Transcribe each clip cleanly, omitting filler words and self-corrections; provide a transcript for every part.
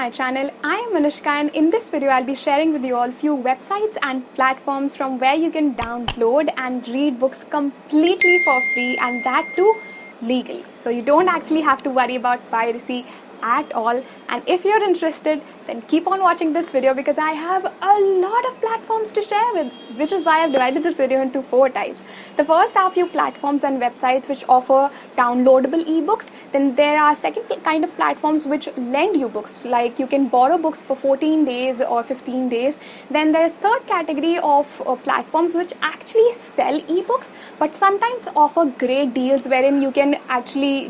my channel. I am Anushka, and in this video I'll be sharing with you all few websites and platforms from where you can download and read books completely for free, and that too legally. So you don't actually have to worry about piracy at all. And if you're interested, then keep on watching this video because I have a lot of platforms to share with, which is why I've divided this video into 4 types. The first are few platforms and websites which offer downloadable ebooks. Then there are second kind of platforms which lend you books, like you can borrow books for 14 days or 15 days. Then there's third category of platforms which actually sell ebooks but sometimes offer great deals wherein you can actually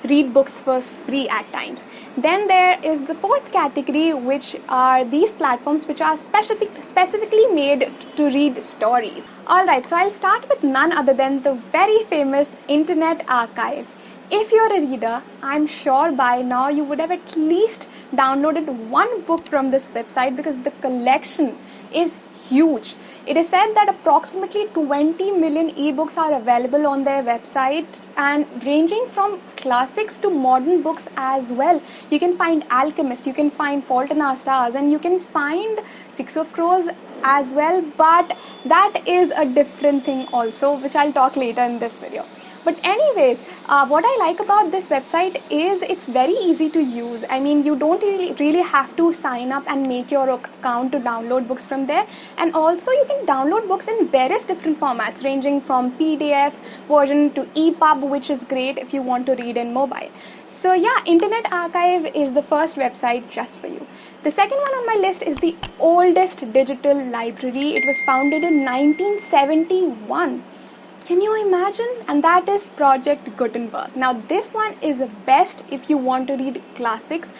read books for free at times. Then there is the fourth category, which are these platforms which are specifically made to read stories. Alright, so I'll start with none other than the very famous Internet Archive. If you're a reader, I'm sure by now you would have at least downloaded one book from this website because the collection is huge. It is said that approximately 20 million ebooks are available on their website, and ranging from classics to modern books as well. You can find Alchemist, you can find Fault in Our Stars, and you can find Six of Crows as well, but that is a different thing also, which I'll talk later in this video. But anyways, what I like about this website is it's very easy to use. I mean, you don't really have to sign up and make your account to download books from there. And also you can download books in various different formats, ranging from PDF version to EPUB, which is great if you want to read in mobile. So yeah, Internet Archive is the first website just for you. The second one on my list is the oldest digital library. It was founded in 1971. Can you imagine? And that is Project Gutenberg. Now this one is best if you want to read classics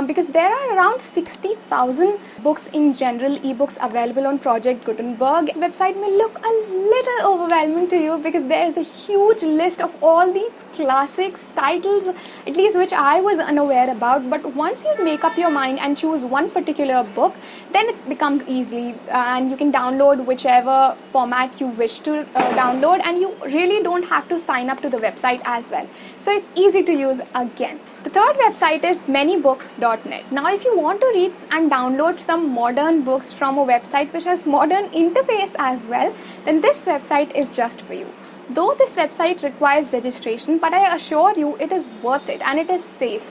because there are around 60,000 books in general, ebooks available on Project Gutenberg. This website may look a little overwhelming to you because there is a huge list of all these classics titles, at least which I was unaware about. But once you make up your mind and choose one particular book, then it becomes easy and you can download whichever format you wish to download, and you really don't have to sign up to the website as well. So it's easy to use again. The third website is manybooks.net. Now if you want to read and download some modern books from a website which has modern interface as well, then this website is just for you. Though this website requires registration, but I assure you it is worth it and it is safe.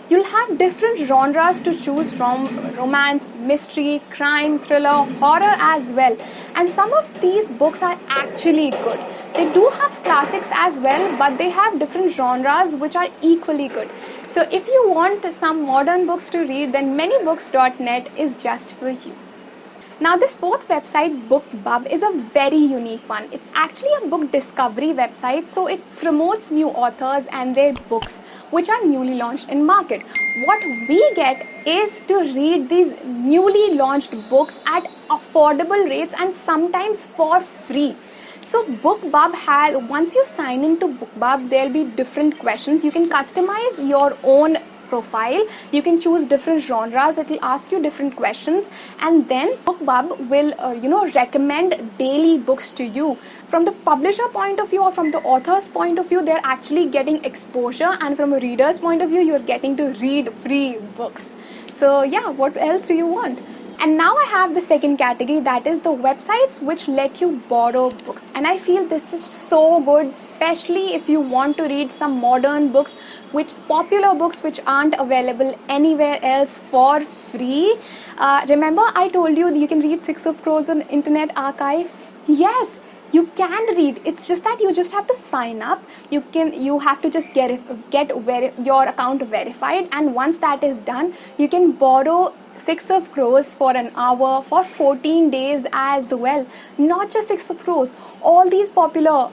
You'll have different genres to choose from: romance, mystery, crime, thriller, horror as well. And some of these books are actually good. They do have classics as well, but they have different genres which are equally good. So if you want some modern books to read, then manybooks.net is just for you. Now this fourth website, BookBub, is a very unique one. It's actually a book discovery website, so it promotes new authors and their books which are newly launched in market. What we get is to read these newly launched books at affordable rates and sometimes for free. So BookBub has, once you sign into BookBub, there'll be different questions. You can customize your own profile, you can choose different genres, it will ask you different questions, and then BookBub will recommend daily books to you. From the publisher point of view or from the author's point of view, they're actually getting exposure, and from a reader's point of view, you're getting to read free books. So yeah, what else do you want? And now I have the second category, that is the websites which let you borrow books. And I feel this is so good, especially if you want to read some modern books, popular books which aren't available anywhere else for free. Remember I told you you can read Six of Crows on Internet Archive? Yes, you can read. It's just that you just have to sign up. You have to just get your account verified, and once that is done, you can borrow Six of Crows for an hour for 14 days as well. Not just Six of Crows, all these popular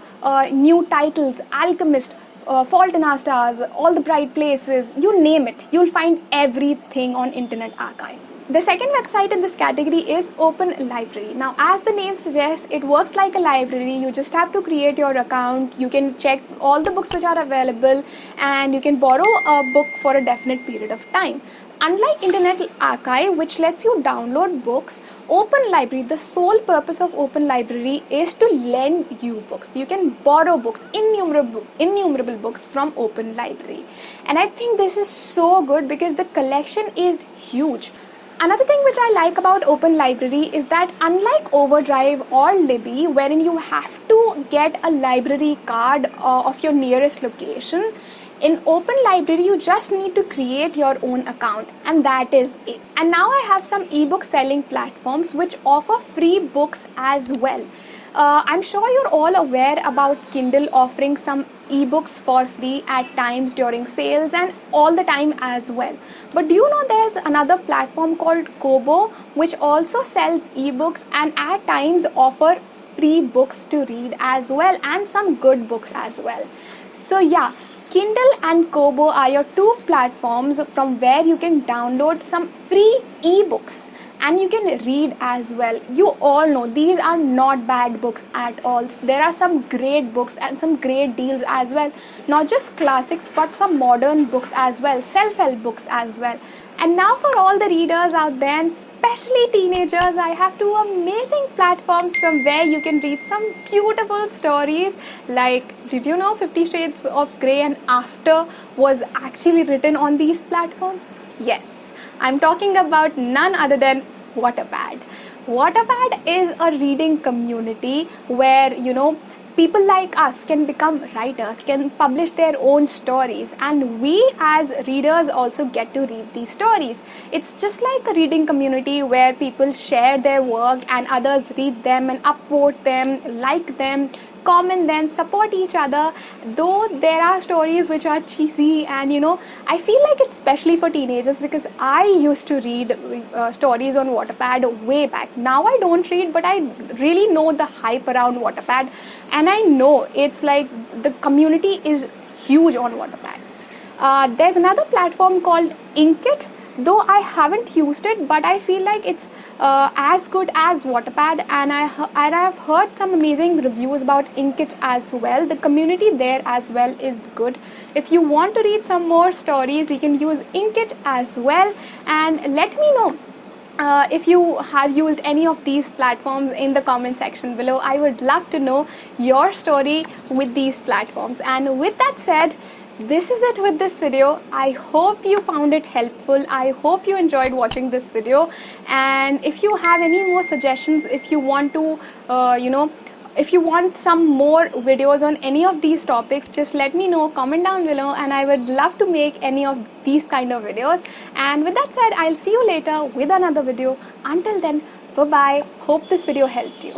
new titles, Alchemist, Fault in Our Stars, All the Bright Places, you name it, you'll find everything on Internet Archive. The second website in this category is Open Library. Now, as the name suggests, it works like a library. You just have to create your account. You can check all the books which are available, and you can borrow a book for a definite period of time. Unlike Internet Archive, which lets you download books, Open Library, the sole purpose of Open Library is to lend you books. You can borrow books, innumerable books from Open Library. And I think this is so good because the collection is huge. Another thing which I like about Open Library is that unlike Overdrive or Libby, wherein you have to get a library card of your nearest location, in Open Library you just need to create your own account, and that is it. And now I have some ebook selling platforms which offer free books as well. I'm sure you're all aware about Kindle offering some ebooks for free at times during sales and all the time as well. But do you know there's another platform called Kobo which also sells ebooks and at times offers free books to read as well, and some good books as well. So yeah, Kindle and Kobo are your two platforms from where you can download some free ebooks and you can read as well. You all know these are not bad books at all. There are some great books and some great deals as well. Not just classics but some modern books as well, self-help books as well. And now for all the readers out there, and especially teenagers, I have two amazing platforms from where you can read some beautiful stories. Like, did you know 50 Shades of Grey and After was actually written on these platforms? Yes, I'm talking about none other than Wattpad. Wattpad is a reading community where, people like us can become writers, can publish their own stories, and we as readers also get to read these stories. It's just like a reading community where people share their work and others read them and upvote them, like them, comment them, support each other. Though there are stories which are cheesy, and I feel like it's especially for teenagers because I used to read stories on Wattpad way back. Now I don't read, but I really know the hype around Wattpad, and I know it's like the community is huge on Wattpad. There's another platform called Inkit. Though I haven't used it, but I feel like it's as good as Wattpad, and I've heard some amazing reviews about Inkit as well. The community there as well is good. If you want to read some more stories, you can use Inkit as well, and let me know if you have used any of these platforms in the comment section below. I would love to know your story with these platforms. And with that said, this is it with this video. I hope you found it helpful. I hope you enjoyed watching this video, and if you have any more suggestions, if you want to if you want some more videos on any of these topics, just let me know, comment down below, and I would love to make any of these kind of videos. And with that said, I'll see you later with another video. Until then, bye bye. Hope this video helped you.